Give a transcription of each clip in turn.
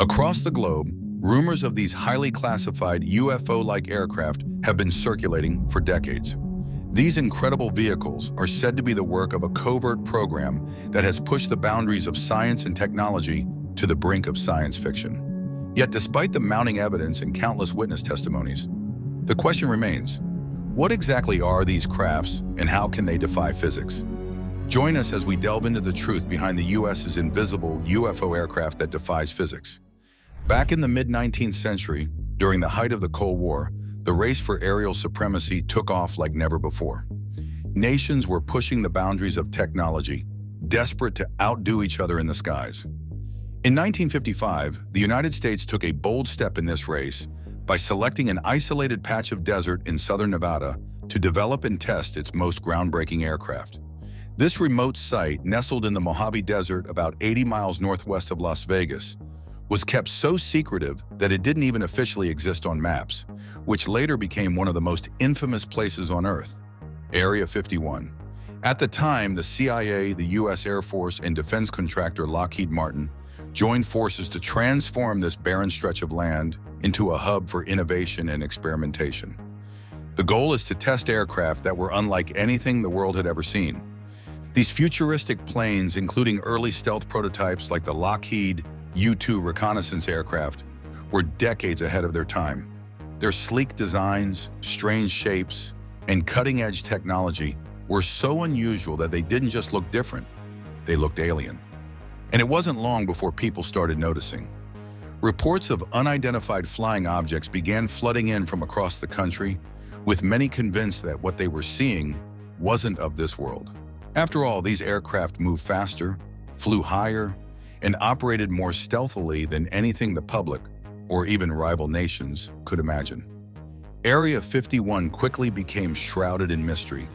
Across the globe, rumors of these highly classified UFO-like aircraft have been circulating for decades. These incredible vehicles are said to be the work of a covert program that has pushed the boundaries of science and technology to the brink of science fiction. Yet despite the mounting evidence and countless witness testimonies, the question remains, what exactly are these crafts and how can they defy physics? Join us as we delve into the truth behind the US's invisible UFO aircraft that defies physics. Back in the mid-19th century, during the height of the Cold War, the race for aerial supremacy took off like never before. Nations were pushing the boundaries of technology, desperate to outdo each other in the skies. In 1955, the United States took a bold step in this race by selecting an isolated patch of desert in southern Nevada to develop and test its most groundbreaking aircraft. This remote site, nestled in the Mojave Desert about 80 miles northwest of Las Vegas, was kept so secretive that it didn't even officially exist on maps, which later became one of the most infamous places on Earth, Area 51. At the time, the CIA, the U.S. Air Force, and defense contractor Lockheed Martin joined forces to transform this barren stretch of land into a hub for innovation and experimentation. The goal is to test aircraft that were unlike anything the world had ever seen. These futuristic planes, including early stealth prototypes like the Lockheed U-2 reconnaissance aircraft, were decades ahead of their time. Their sleek designs, strange shapes, and cutting-edge technology were so unusual that they didn't just look different, they looked alien. And it wasn't long before people started noticing. Reports of unidentified flying objects began flooding in from across the country, with many convinced that what they were seeing wasn't of this world. After all, these aircraft moved faster, flew higher, and operated more stealthily than anything the public, or even rival nations, could imagine. Area 51 quickly became shrouded in mystery.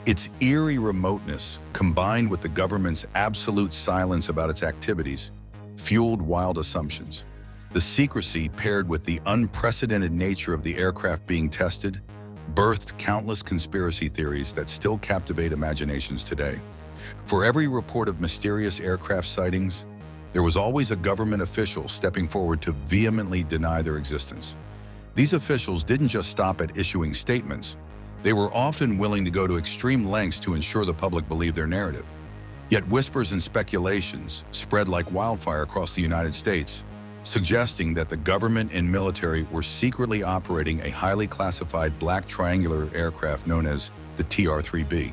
Its eerie remoteness, combined with the government's absolute silence about its activities, fueled wild assumptions. The secrecy, paired with the unprecedented nature of the aircraft being tested, birthed countless conspiracy theories that still captivate imaginations today. For every report of mysterious aircraft sightings, there was always a government official stepping forward to vehemently deny their existence. These officials didn't just stop at issuing statements. They were often willing to go to extreme lengths to ensure the public believed their narrative. Yet whispers and speculations spread like wildfire across the United States, suggesting that the government and military were secretly operating a highly classified black triangular aircraft known as the TR-3B.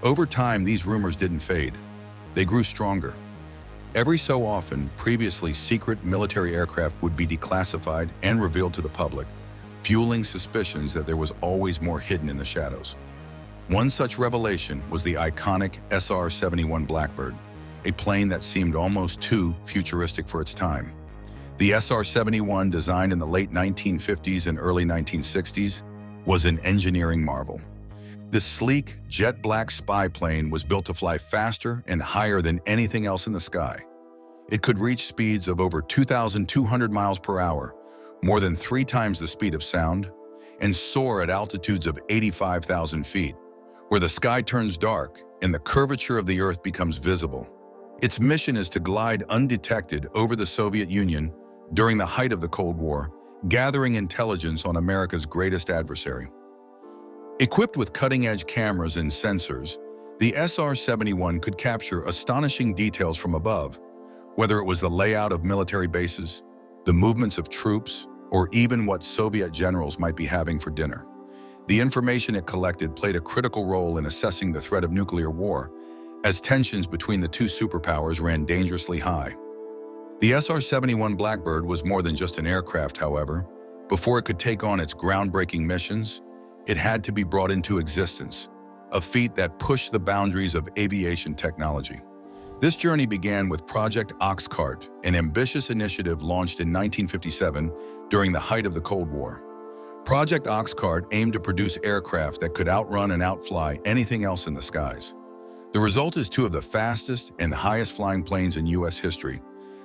Over time, these rumors didn't fade. They grew stronger. Every so often, previously secret military aircraft would be declassified and revealed to the public, fueling suspicions that there was always more hidden in the shadows. One such revelation was the iconic SR-71 Blackbird, a plane that seemed almost too futuristic for its time. The SR-71, designed in the late 1950s and early 1960s, was an engineering marvel. This sleek, jet-black spy plane was built to fly faster and higher than anything else in the sky. It could reach speeds of over 2,200 miles per hour, more than 3 times the speed of sound, and soar at altitudes of 85,000 feet, where the sky turns dark and the curvature of the Earth becomes visible. Its mission is to glide undetected over the Soviet Union during the height of the Cold War, gathering intelligence on America's greatest adversary. Equipped with cutting-edge cameras and sensors, the SR-71 could capture astonishing details from above, whether it was the layout of military bases, the movements of troops, or even what Soviet generals might be having for dinner. The information it collected played a critical role in assessing the threat of nuclear war, as tensions between the two superpowers ran dangerously high. The SR-71 Blackbird was more than just an aircraft, however. Before it could take on its groundbreaking missions, it had to be brought into existence, a feat that pushed the boundaries of aviation technology. This journey began with Project Oxcart, an ambitious initiative launched in 1957 during the height of the Cold War. Project Oxcart aimed to produce aircraft that could outrun and outfly anything else in the skies. The result is 2 of the fastest and highest flying planes in U.S. history,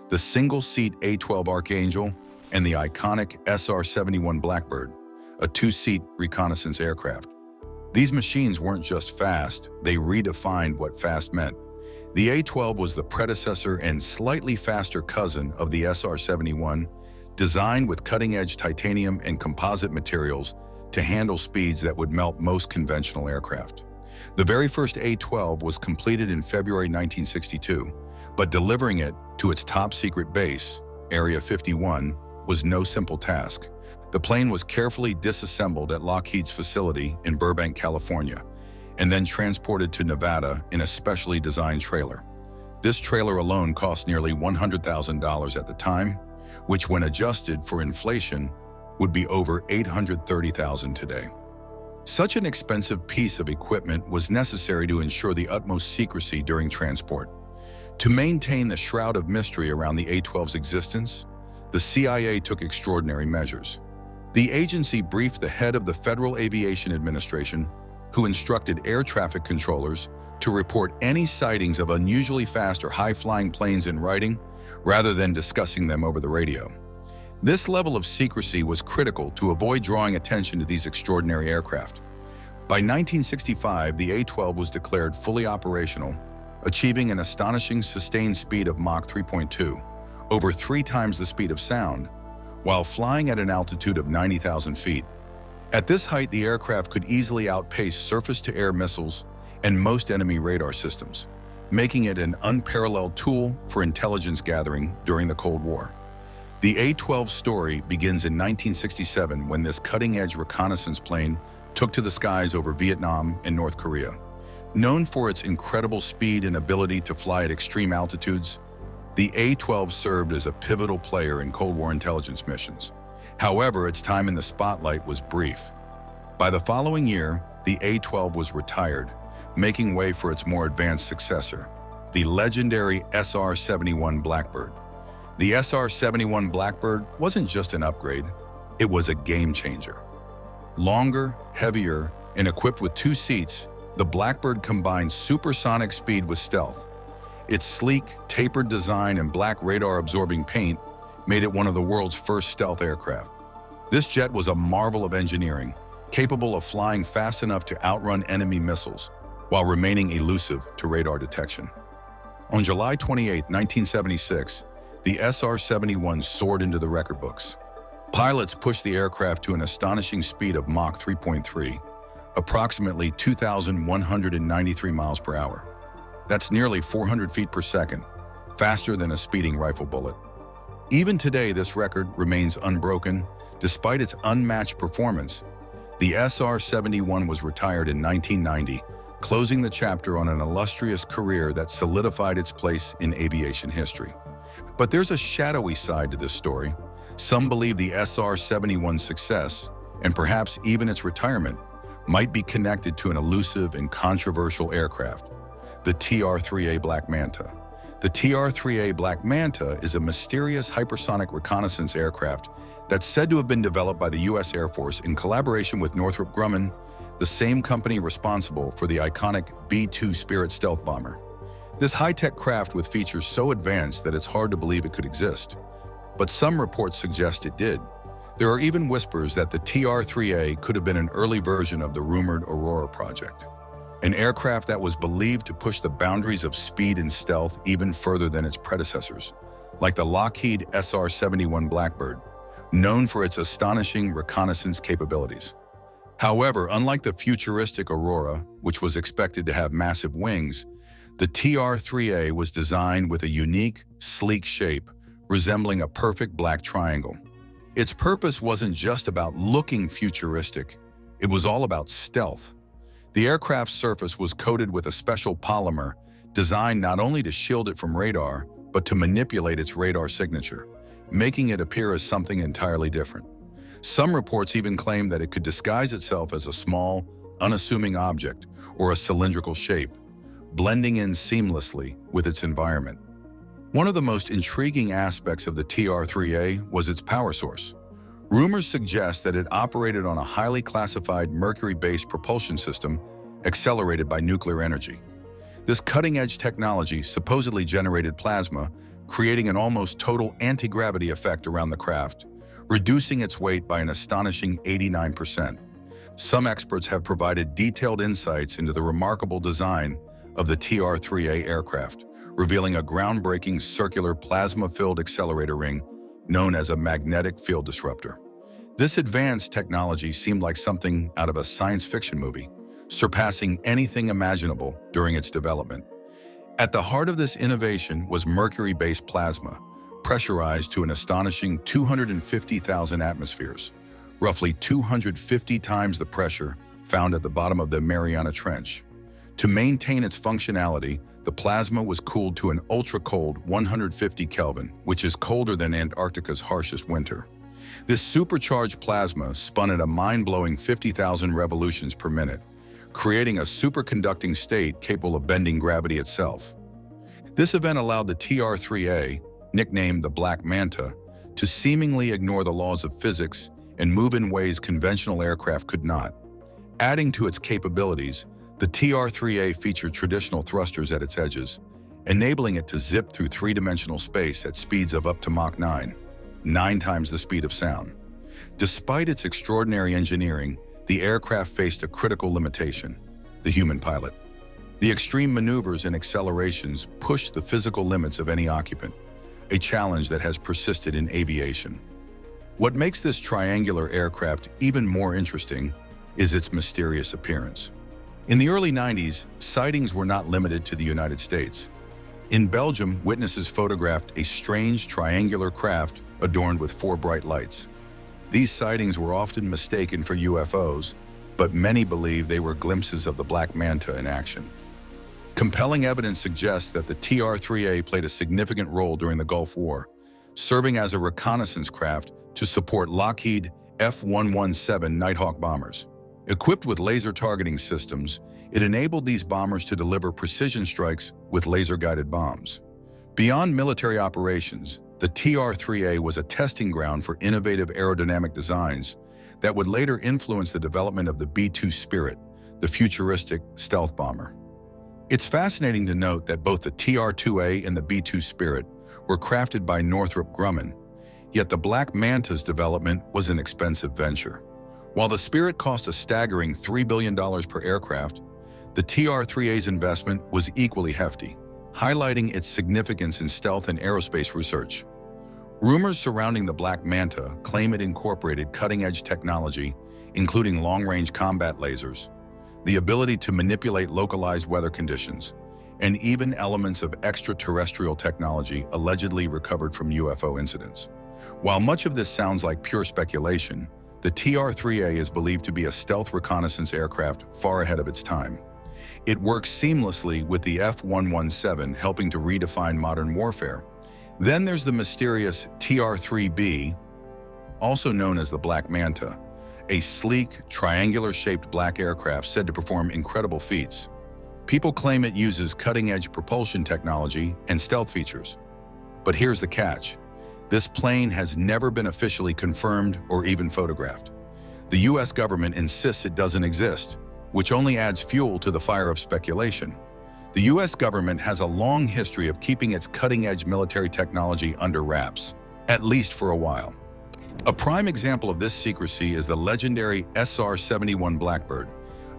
the single-seat A-12 Archangel and the iconic SR-71 Blackbird, a 2-seat reconnaissance aircraft. These machines weren't just fast, they redefined what fast meant. The A-12 was the predecessor and slightly faster cousin of the SR-71, designed with cutting-edge titanium and composite materials to handle speeds that would melt most conventional aircraft. The very first A-12 was completed in February 1962, but delivering it to its top-secret base, Area 51, was no simple task. The plane was carefully disassembled at Lockheed's facility in Burbank, California, and then transported to Nevada in a specially designed trailer. This trailer alone cost nearly $100,000 at the time, which when adjusted for inflation would be over $830,000 today. Such an expensive piece of equipment was necessary to ensure the utmost secrecy during transport. To maintain the shroud of mystery around the A-12's existence, the CIA took extraordinary measures. The agency briefed the head of the Federal Aviation Administration, who instructed air traffic controllers to report any sightings of unusually fast or high-flying planes in writing, rather than discussing them over the radio. This level of secrecy was critical to avoid drawing attention to these extraordinary aircraft. By 1965, the A-12 was declared fully operational, achieving an astonishing sustained speed of Mach 3.2, over 3 times the speed of sound, while flying at an altitude of 90,000 feet. At this height, the aircraft could easily outpace surface-to-air missiles and most enemy radar systems, making it an unparalleled tool for intelligence gathering during the Cold War. The A-12 story begins in 1967 when this cutting-edge reconnaissance plane took to the skies over Vietnam and North Korea. Known for its incredible speed and ability to fly at extreme altitudes, the A-12 served as a pivotal player in Cold War intelligence missions. However, its time in the spotlight was brief. By the following year, the A-12 was retired, making way for its more advanced successor, the legendary SR-71 Blackbird. The SR-71 Blackbird wasn't just an upgrade, it was a game-changer. Longer, heavier, and equipped with 2 seats, the Blackbird combined supersonic speed with stealth. Its sleek, tapered design and black radar-absorbing paint made it one of the world's first stealth aircraft. This jet was a marvel of engineering, capable of flying fast enough to outrun enemy missiles, while remaining elusive to radar detection. On July 28, 1976, the SR-71 soared into the record books. Pilots pushed the aircraft to an astonishing speed of Mach 3.3, approximately 2,193 miles per hour. That's nearly 400 feet per second, faster than a speeding rifle bullet. Even today, this record remains unbroken. Despite its unmatched performance, the SR-71 was retired in 1990, closing the chapter on an illustrious career that solidified its place in aviation history. But there's a shadowy side to this story. Some believe the SR-71's success, and perhaps even its retirement, might be connected to an elusive and controversial aircraft, the TR-3A Black Manta. The TR-3A Black Manta is a mysterious hypersonic reconnaissance aircraft that's said to have been developed by the U.S. Air Force in collaboration with Northrop Grumman, the same company responsible for the iconic B-2 Spirit stealth bomber. This high-tech craft with features so advanced that it's hard to believe it could exist, but some reports suggest it did. There are even whispers that the TR-3A could have been an early version of the rumored Aurora project, an aircraft that was believed to push the boundaries of speed and stealth even further than its predecessors, like the Lockheed SR-71 Blackbird, known for its astonishing reconnaissance capabilities. However, unlike the futuristic Aurora, which was expected to have massive wings, the TR-3A was designed with a unique, sleek shape, resembling a perfect black triangle. Its purpose wasn't just about looking futuristic, it was all about stealth. The aircraft's surface was coated with a special polymer designed not only to shield it from radar, but to manipulate its radar signature, making it appear as something entirely different. Some reports even claim that it could disguise itself as a small, unassuming object or a cylindrical shape, blending in seamlessly with its environment. One of the most intriguing aspects of the TR-3A was its power source. Rumors suggest that it operated on a highly classified mercury-based propulsion system accelerated by nuclear energy. This cutting-edge technology supposedly generated plasma, creating an almost total anti-gravity effect around the craft, reducing its weight by an astonishing 89%. Some experts have provided detailed insights into the remarkable design of the TR-3A aircraft, revealing a groundbreaking circular plasma-filled accelerator ring known as a magnetic field disruptor. This advanced technology seemed like something out of a science fiction movie, surpassing anything imaginable during its development. At the heart of this innovation was mercury-based plasma, pressurized to an astonishing 250,000 atmospheres, roughly 250 times the pressure found at the bottom of the Mariana Trench. To maintain its functionality, the plasma was cooled to an ultra-cold 150 Kelvin, which is colder than Antarctica's harshest winter. This supercharged plasma spun at a mind-blowing 50,000 revolutions per minute, creating a superconducting state capable of bending gravity itself. This event allowed the TR-3A, nicknamed the Black Manta, to seemingly ignore the laws of physics and move in ways conventional aircraft could not. Adding to its capabilities, the TR-3A featured traditional thrusters at its edges, enabling it to zip through three-dimensional space at speeds of up to Mach 9, 9 times the speed of sound. Despite its extraordinary engineering, the aircraft faced a critical limitation: the human pilot. The extreme maneuvers and accelerations pushed the physical limits of any occupant, a challenge that has persisted in aviation. What makes this triangular aircraft even more interesting is its mysterious appearance. In the early 90s, sightings were not limited to the United States. In Belgium, witnesses photographed a strange triangular craft adorned with 4 bright lights. These sightings were often mistaken for UFOs, but many believe they were glimpses of the Black Manta in action. Compelling evidence suggests that the TR-3A played a significant role during the Gulf War, serving as a reconnaissance craft to support Lockheed F-117 Nighthawk bombers. Equipped with laser targeting systems, it enabled these bombers to deliver precision strikes with laser-guided bombs. Beyond military operations, the TR-3A was a testing ground for innovative aerodynamic designs that would later influence the development of the B-2 Spirit, the futuristic stealth bomber. It's fascinating to note that both the TR-2A and the B-2 Spirit were crafted by Northrop Grumman, yet the Black Manta's development was an expensive venture. While the Spirit cost a staggering $3 billion per aircraft, the TR-3A's investment was equally hefty, highlighting its significance in stealth and aerospace research. Rumors surrounding the Black Manta claim it incorporated cutting-edge technology, including long-range combat lasers, the ability to manipulate localized weather conditions, and even elements of extraterrestrial technology allegedly recovered from UFO incidents. While much of this sounds like pure speculation, the TR-3A is believed to be a stealth reconnaissance aircraft far ahead of its time. It works seamlessly with the F-117, helping to redefine modern warfare. Then there's the mysterious TR-3B, also known as the Black Manta, a sleek, triangular-shaped black aircraft said to perform incredible feats. People claim it uses cutting-edge propulsion technology and stealth features. But here's the catch. This plane has never been officially confirmed or even photographed. The US government insists it doesn't exist, which only adds fuel to the fire of speculation. The US government has a long history of keeping its cutting-edge military technology under wraps, at least for a while. A prime example of this secrecy is the legendary SR-71 Blackbird,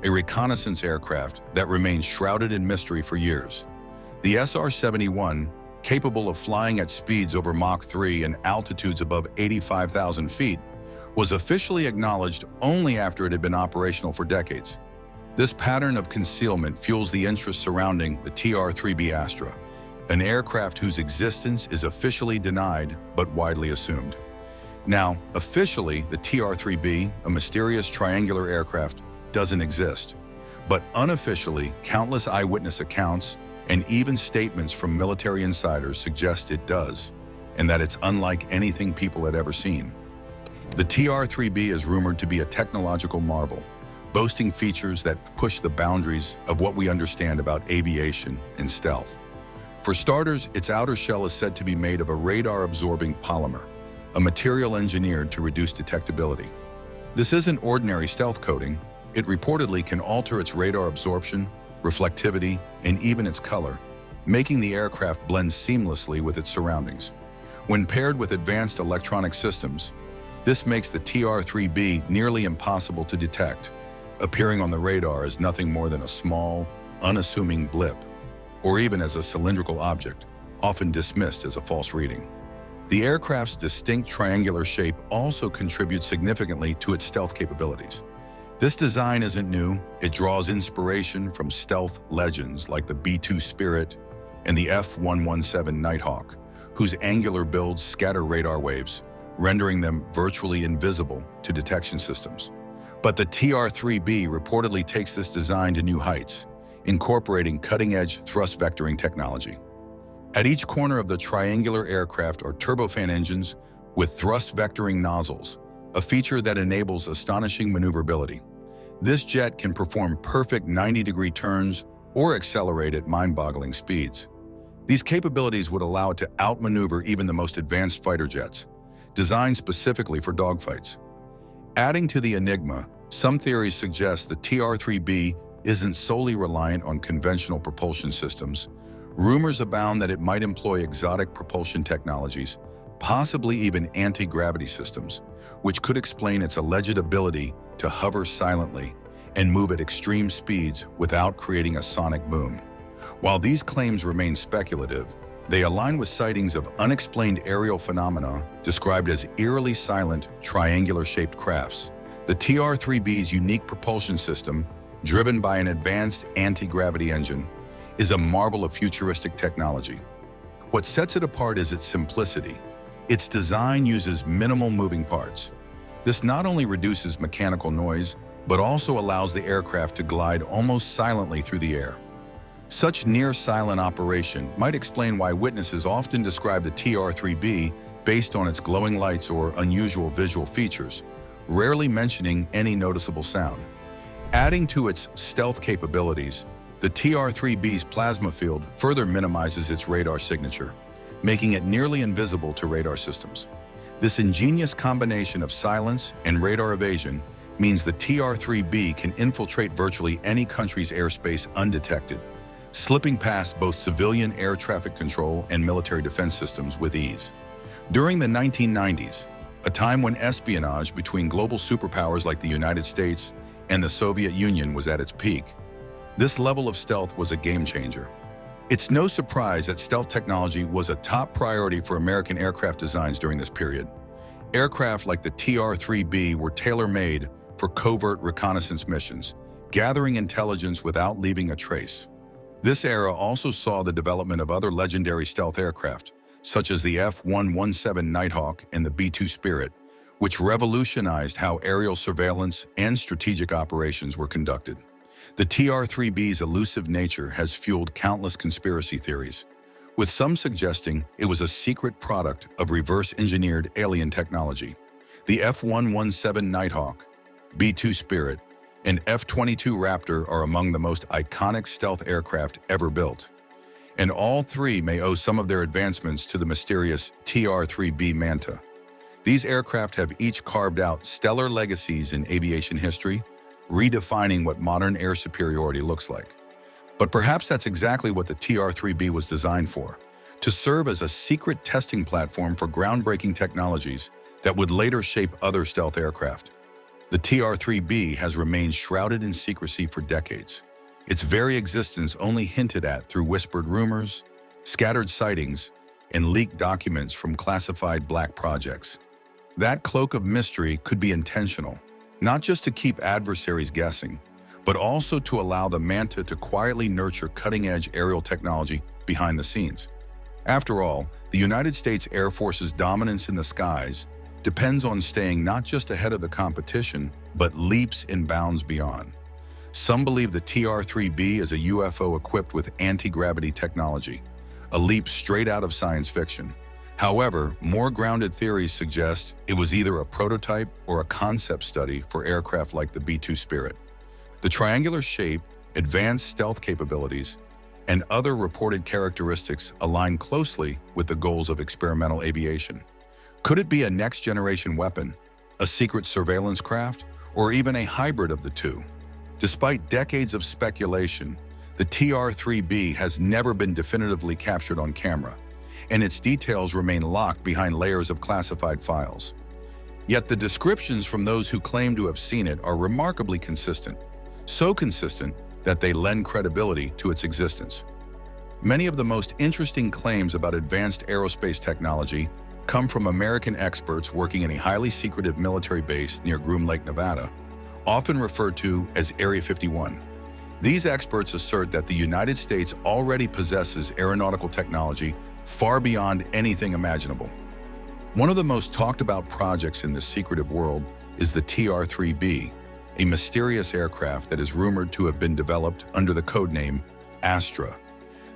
a reconnaissance aircraft that remains shrouded in mystery for years. The SR-71, capable of flying at speeds over Mach 3 and altitudes above 85,000 feet, was officially acknowledged only after it had been operational for decades. This pattern of concealment fuels the interest surrounding the TR-3B Astra, an aircraft whose existence is officially denied but widely assumed. Now, officially, the TR-3B, a mysterious triangular aircraft, doesn't exist. But unofficially, countless eyewitness accounts and even statements from military insiders suggest it does, and that it's unlike anything people had ever seen. The TR-3B is rumored to be a technological marvel, boasting features that push the boundaries of what we understand about aviation and stealth. For starters, its outer shell is said to be made of a radar-absorbing polymer, a material engineered to reduce detectability. This isn't ordinary stealth coating. It reportedly can alter its radar absorption, reflectivity, and even its color, making the aircraft blend seamlessly with its surroundings. When paired with advanced electronic systems, this makes the TR-3B nearly impossible to detect, appearing on the radar as nothing more than a small, unassuming blip, or even as a cylindrical object, often dismissed as a false reading. The aircraft's distinct triangular shape also contributes significantly to its stealth capabilities. This design isn't new. It draws inspiration from stealth legends like the B-2 Spirit and the F-117 Nighthawk, whose angular builds scatter radar waves, rendering them virtually invisible to detection systems. But the TR-3B reportedly takes this design to new heights, incorporating cutting-edge thrust vectoring technology. At each corner of the triangular aircraft are turbofan engines with thrust vectoring nozzles, a feature that enables astonishing maneuverability. This jet can perform perfect 90-degree turns or accelerate at mind-boggling speeds. These capabilities would allow it to outmaneuver even the most advanced fighter jets, designed specifically for dogfights. Adding to the enigma, some theories suggest the TR-3B isn't solely reliant on conventional propulsion systems. Rumors abound that it might employ exotic propulsion technologies, possibly even anti-gravity systems, which could explain its alleged ability to hover silently and move at extreme speeds without creating a sonic boom. While these claims remain speculative, they align with sightings of unexplained aerial phenomena described as eerily silent, triangular-shaped crafts. The TR-3B's unique propulsion system, driven by an advanced anti-gravity engine, is a marvel of futuristic technology. What sets it apart is its simplicity. Its design uses minimal moving parts. This not only reduces mechanical noise, but also allows the aircraft to glide almost silently through the air. Such near-silent operation might explain why witnesses often describe the TR-3B based on its glowing lights or unusual visual features, rarely mentioning any noticeable sound. Adding to its stealth capabilities, the TR-3B's plasma field further minimizes its radar signature, making it nearly invisible to radar systems. This ingenious combination of silence and radar evasion means the TR-3B can infiltrate virtually any country's airspace undetected, slipping past both civilian air traffic control and military defense systems with ease. During the 1990s, a time when espionage between global superpowers like the United States and the Soviet Union was at its peak, this level of stealth was a game-changer. It's no surprise that stealth technology was a top priority for American aircraft designs during this period. Aircraft like the TR-3B were tailor-made for covert reconnaissance missions, gathering intelligence without leaving a trace. This era also saw the development of other legendary stealth aircraft, such as the F-117 Nighthawk and the B-2 Spirit, which revolutionized how aerial surveillance and strategic operations were conducted. The TR-3B's elusive nature has fueled countless conspiracy theories, with some suggesting it was a secret product of reverse-engineered alien technology. The F-117 Nighthawk, B-2 Spirit, and F-22 Raptor are among the most iconic stealth aircraft ever built, and all three may owe some of their advancements to the mysterious TR-3B Manta. These aircraft have each carved out stellar legacies in aviation history, redefining what modern air superiority looks like. But perhaps that's exactly what the TR-3B was designed for, to serve as a secret testing platform for groundbreaking technologies that would later shape other stealth aircraft. The TR-3B has remained shrouded in secrecy for decades, its very existence only hinted at through whispered rumors, scattered sightings, and leaked documents from classified black projects. That cloak of mystery could be intentional, not just to keep adversaries guessing, but also to allow the Manta to quietly nurture cutting-edge aerial technology behind the scenes. After all, the United States Air Force's dominance in the skies depends on staying not just ahead of the competition, but leaps and bounds beyond. Some believe the TR-3B is a UFO equipped with anti-gravity technology, a leap straight out of science fiction. However, more grounded theories suggest it was either a prototype or a concept study for aircraft like the B-2 Spirit. The triangular shape, advanced stealth capabilities, and other reported characteristics align closely with the goals of experimental aviation. Could it be a next-generation weapon, a secret surveillance craft, or even a hybrid of the two? Despite decades of speculation, the TR-3B has never been definitively captured on camera, and its details remain locked behind layers of classified files. Yet the descriptions from those who claim to have seen it are remarkably consistent, so consistent that they lend credibility to its existence. Many of the most interesting claims about advanced aerospace technology come from American experts working in a highly secretive military base near Groom Lake, Nevada, often referred to as Area 51. These experts assert that the United States already possesses aeronautical technology far beyond anything imaginable. One of the most talked about projects in this secretive world is the TR-3B, a mysterious aircraft that is rumored to have been developed under the codename Astra.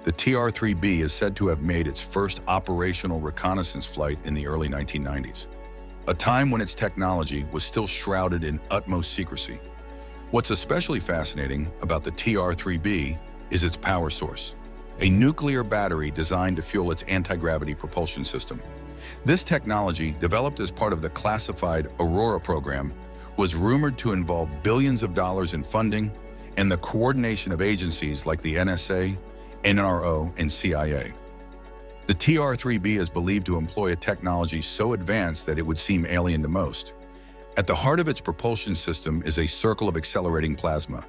The TR-3B is said to have made its first operational reconnaissance flight in the early 1990s, a time when its technology was still shrouded in utmost secrecy. What's especially fascinating about the TR-3B is its power source, a nuclear battery designed to fuel its anti-gravity propulsion system. This technology, developed as part of the classified Aurora program, was rumored to involve billions of dollars in funding and the coordination of agencies like the NSA, NRO, and CIA. The TR-3B is believed to employ a technology so advanced that it would seem alien to most. At the heart of its propulsion system is a circle of accelerating plasma,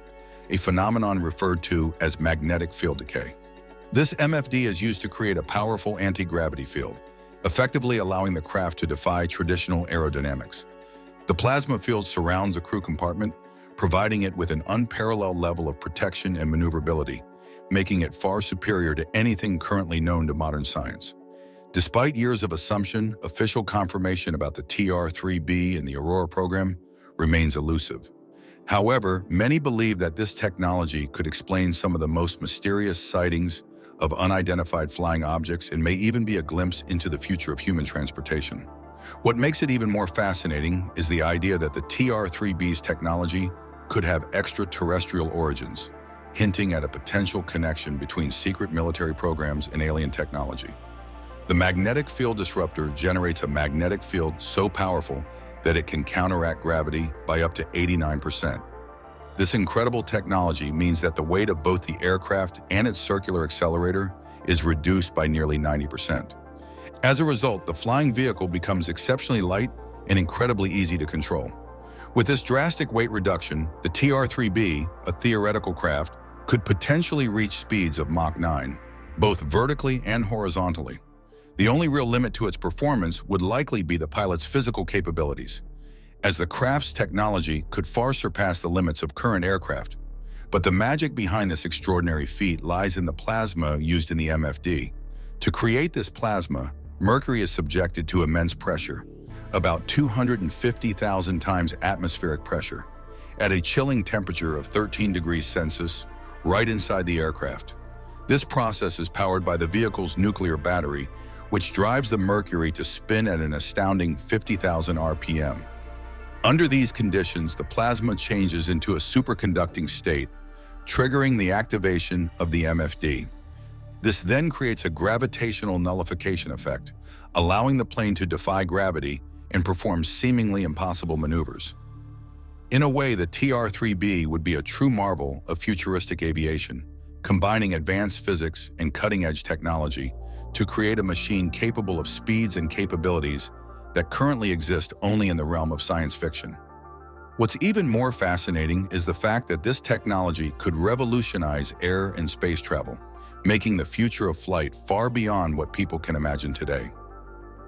a phenomenon referred to as magnetic field decay. This MFD is used to create a powerful anti-gravity field, effectively allowing the craft to defy traditional aerodynamics. The plasma field surrounds a crew compartment, providing it with an unparalleled level of protection and maneuverability, making it far superior to anything currently known to modern science. Despite years of assumption, official confirmation about the TR-3B and the Aurora program remains elusive. However, many believe that this technology could explain some of the most mysterious sightings of unidentified flying objects and may even be a glimpse into the future of human transportation. What makes it even more fascinating is the idea that the TR-3B's technology could have extraterrestrial origins, hinting at a potential connection between secret military programs and alien technology. The magnetic field disruptor generates a magnetic field so powerful that it can counteract gravity by up to 89%. This incredible technology means that the weight of both the aircraft and its circular accelerator is reduced by nearly 90%. As a result, the flying vehicle becomes exceptionally light and incredibly easy to control. With this drastic weight reduction, the TR-3B, a theoretical craft, could potentially reach speeds of Mach 9, both vertically and horizontally. The only real limit to its performance would likely be the pilot's physical capabilities, as the craft's technology could far surpass the limits of current aircraft. But the magic behind this extraordinary feat lies in the plasma used in the MFD. To create this plasma, Mercury is subjected to immense pressure, about 250,000 times atmospheric pressure, at a chilling temperature of 13 degrees Celsius, right inside the aircraft. This process is powered by the vehicle's nuclear battery, which drives the Mercury to spin at an astounding 50,000 RPM. Under these conditions, the plasma changes into a superconducting state, triggering the activation of the MFD. This then creates a gravitational nullification effect, allowing the plane to defy gravity and perform seemingly impossible maneuvers. In a way, the TR-3B would be a true marvel of futuristic aviation, combining advanced physics and cutting-edge technology to create a machine capable of speeds and capabilities that currently exist only in the realm of science fiction. What's even more fascinating is the fact that this technology could revolutionize air and space travel, making the future of flight far beyond what people can imagine today.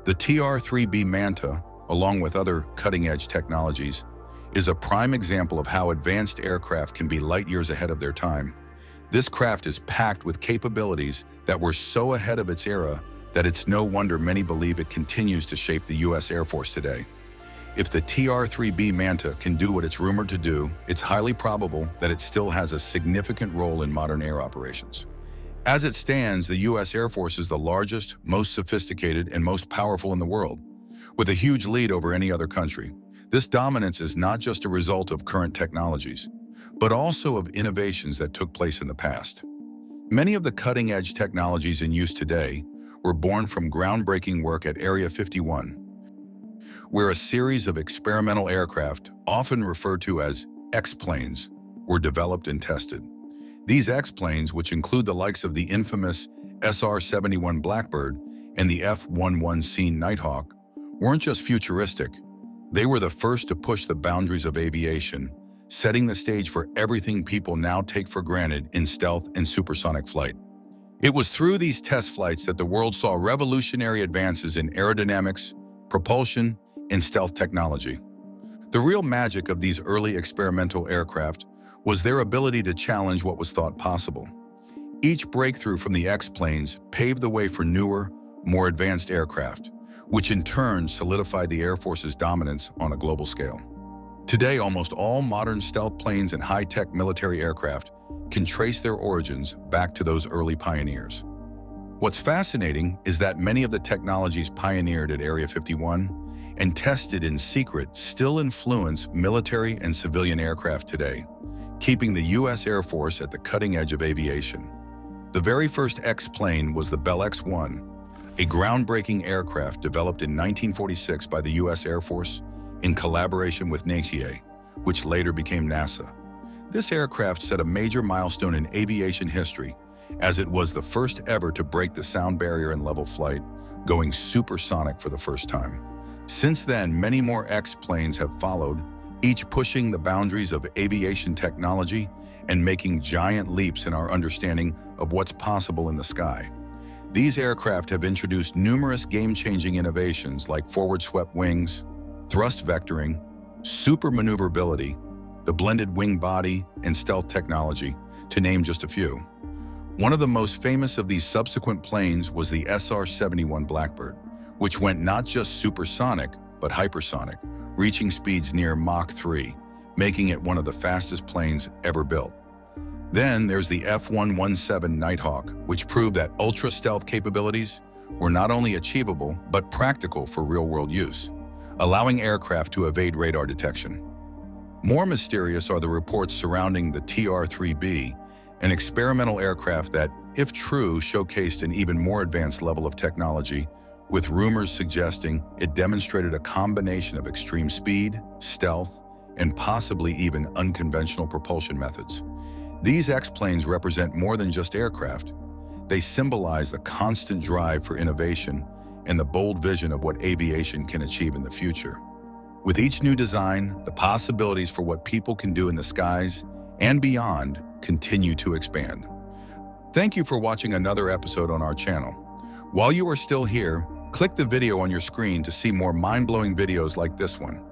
The TR-3B Manta, along with other cutting-edge technologies, is a prime example of how advanced aircraft can be light years ahead of their time. This craft is packed with capabilities that were so ahead of its era that it's no wonder many believe it continues to shape the U.S. Air Force today. If the TR-3B Manta can do what it's rumored to do, it's highly probable that it still has a significant role in modern air operations. As it stands, the U.S. Air Force is the largest, most sophisticated, and most powerful in the world, with a huge lead over any other country. This dominance is not just a result of current technologies, but also of innovations that took place in the past. Many of the cutting-edge technologies in use today were born from groundbreaking work at Area 51, where a series of experimental aircraft, often referred to as X-planes, were developed and tested. These X-planes, which include the likes of the infamous SR-71 Blackbird and the F-11C Nighthawk, weren't just futuristic. They were the first to push the boundaries of aviation, setting the stage for everything people now take for granted in stealth and supersonic flight. It was through these test flights that the world saw revolutionary advances in aerodynamics, propulsion, and stealth technology. The real magic of these early experimental aircraft was their ability to challenge what was thought possible. Each breakthrough from the X-planes paved the way for newer, more advanced aircraft, which in turn solidified the Air Force's dominance on a global scale. Today, almost all modern stealth planes and high-tech military aircraft can trace their origins back to those early pioneers. What's fascinating is that many of the technologies pioneered at Area 51 and tested in secret still influence military and civilian aircraft today, keeping the U.S. Air Force at the cutting edge of aviation. The very first X-plane was the Bell X-1, a groundbreaking aircraft developed in 1946 by the U.S. Air Force in collaboration with NASA, which later became NASA. This aircraft set a major milestone in aviation history, as it was the first ever to break the sound barrier in level flight, going supersonic for the first time. Since then, many more X-planes have followed, each pushing the boundaries of aviation technology and making giant leaps in our understanding of what's possible in the sky. These aircraft have introduced numerous game-changing innovations like forward-swept wings, thrust vectoring, super maneuverability, the blended wing body, and stealth technology, to name just a few. One of the most famous of these subsequent planes was the SR-71 Blackbird, which went not just supersonic, but hypersonic, reaching speeds near Mach 3, making it one of the fastest planes ever built. Then there's the F-117 Nighthawk, which proved that ultra-stealth capabilities were not only achievable, but practical for real-world use, allowing aircraft to evade radar detection. More mysterious are the reports surrounding the TR-3B, an experimental aircraft that, if true, showcased an even more advanced level of technology, with rumors suggesting it demonstrated a combination of extreme speed, stealth, and possibly even unconventional propulsion methods. These X-planes represent more than just aircraft. They symbolize the constant drive for innovation and the bold vision of what aviation can achieve in the future. With each new design, the possibilities for what people can do in the skies and beyond continue to expand. Thank you for watching another episode on our channel. While you are still here, click the video on your screen to see more mind-blowing videos like this one.